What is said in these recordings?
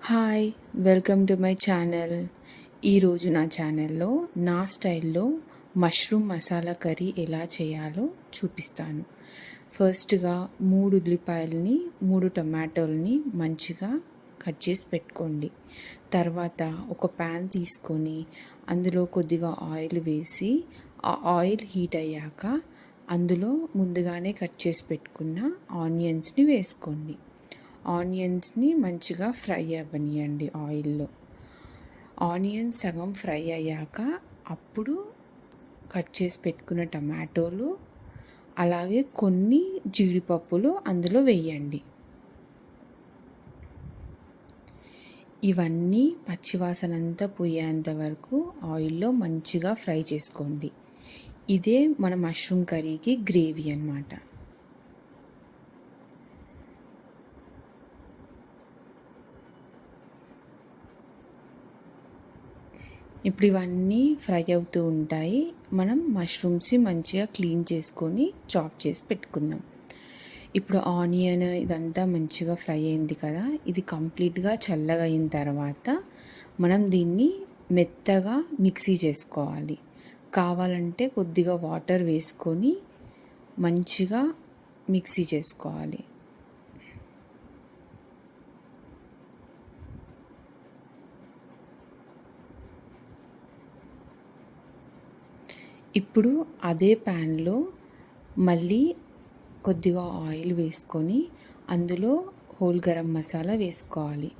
Hi! Welcome to my channel. ఈరోజు నా ఛానల్‌లో నా స్టైల్‌లో మష్రూమ్ మసాలా కర్రీ ఎలా చేయాలో చూపిస్తాను. ఫస్ట్‌గా 3 ఉల్లిపాయలని, 3 టమాటోలని మంచిగా కట్ చేసి పెట్టుకోండి. తర్వాత ఒక ప్యాన్ తీసుకొని అందులో కొద్దిగా ఆయిల్ వేసి, ఆ ఆయిల్ హీట్ అయ్యాక అందులో ముందుగానే కట్ చేసి పెట్టుకున్న ఆనియన్స్‌ని వేసుకోండి. ఆనియన్స్ని మంచిగా ఫ్రై అవ్వనియండి ఆయిల్లో. ఆనియన్స్ సగం ఫ్రై అయ్యాక అప్పుడు కట్ చేసి పెట్టుకున్న టమాటోలు, అలాగే కొన్ని జీడిపప్పులు అందులో వేయండి. ఇవన్నీ పచ్చివాసనంతా పోయేంత వరకు ఆయిల్లో మంచిగా ఫ్రై చేసుకోండి. ఇదే మన మష్రూమ్ కర్రీకి గ్రేవీ అన్నమాట. ఇప్పుడు ఇవన్నీ ఫ్రై అవుతూ ఉంటాయి. మనం మష్రూమ్స్ని మంచిగా క్లీన్ చేసుకొని చాప్ చేసి పెట్టుకుందాం. ఇప్పుడు ఆనియన్ ఇదంతా మంచిగా ఫ్రై అయింది కదా, ఇది కంప్లీట్గా చల్లగా అయిన తర్వాత మనం దీన్ని మెత్తగా మిక్సీ చేసుకోవాలి. కావాలంటే కొద్దిగా వాటర్ వేసుకొని మంచిగా మిక్సీ చేసుకోవాలి. ఇప్పుడు అదే ప్యాన్లో మళ్ళీ కొద్దిగా ఆయిల్ వేసుకొని అందులో హోల్ గరం మసాలా వేసుకోవాలి.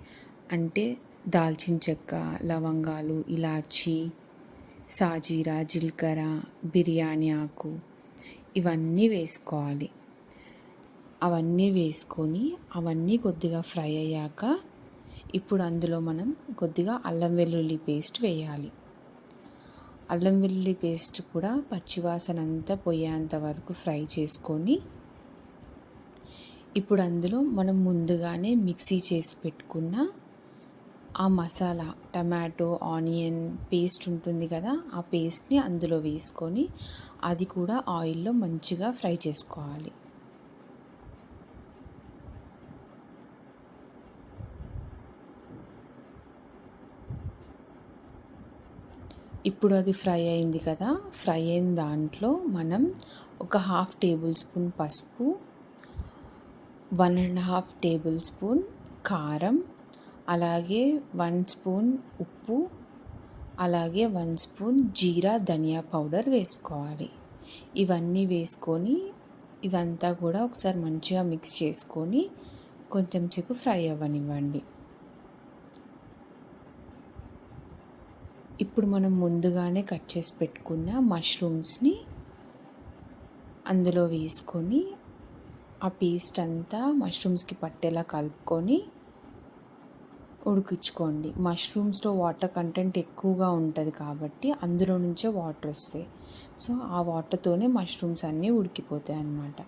అంటే దాల్చిన చెక్క, లవంగాలు, ఇలాచీ, సాజీరా, జీలకర్ర, బిర్యానీ ఆకు ఇవన్నీ వేసుకోవాలి. అవన్నీ వేసుకొని అవన్నీ కొద్దిగా ఫ్రై అయ్యాక ఇప్పుడు అందులో మనం కొద్దిగా అల్లం వెల్లుల్లి పేస్ట్ వేయాలి. అల్లం వెల్లుల్లి పేస్ట్ కూడా పచ్చివాసన అంతా పోయేంత వరకు ఫ్రై చేసుకొని ఇప్పుడు అందులో మనం ముందుగానే మిక్సీ చేసి పెట్టుకున్న ఆ మసాలా టమాటో ఆనియన్ పేస్ట్ ఉంటుంది కదా, ఆ పేస్ట్ని అందులో వేసుకొని అది కూడా ఆయిల్లో మంచిగా ఫ్రై చేసుకోవాలి. ఇప్పుడు అది ఫ్రై అయింది కదా, ఫ్రై అయిన దాంట్లో మనం ఒక 1/2 టేబుల్ స్పూన్ పసుపు, 1.5 టేబుల్ స్పూన్ కారం, అలాగే 1 స్పూన్ ఉప్పు, అలాగే 1 స్పూన్ జీరా ధనియా పౌడర్ వేసుకోవాలి. ఇవన్నీ వేసుకొని ఇదంతా కూడా ఒకసారి మంచిగా మిక్స్ చేసుకొని కొంచెం సేపు ఫ్రై అవ్వనివ్వండి. ఇప్పుడు మనం ముందుగానే కట్ చేసి పెట్టుకున్న మష్రూమ్స్ని అందులో వేసుకొని ఆ పేస్ట్ అంతా మష్రూమ్స్కి పట్టేలా కలుపుకొని ఉడికించుకోండి. మష్రూమ్స్లో వాటర్ కంటెంట్ ఎక్కువగా ఉంటుంది కాబట్టి అందులో నుంచే వాటర్ వస్తాయి. సో ఆ వాటర్తోనే మష్రూమ్స్ అన్నీ ఉడికిపోతాయి అన్నమాట.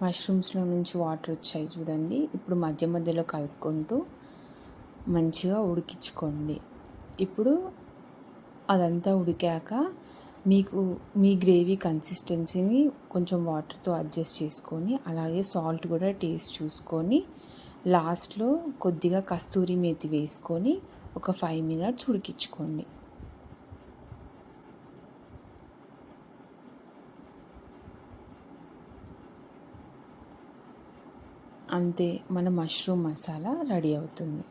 మష్రూమ్స్లో నుంచి వాటర్ వచ్చాయి చూడండి. ఇప్పుడు మధ్య మధ్యలో కలుపుకుంటూ మంచిగా ఉడికించుకోండి. ఇప్పుడు అదంతా ఉడికాక మీకు మీ గ్రేవీ కన్సిస్టెన్సీని కొంచెం వాటర్తో అడ్జస్ట్ చేసుకొని, అలాగే సాల్ట్ కూడా టేస్ట్ చూసుకొని లాస్ట్లో కొద్దిగా కస్తూరి మేతి వేసుకొని ఒక 5 మినిట్స్ ఉడికించుకోండి. అంతే, మన మష్రూమ్ మసాలా రెడీ అవుతుంది.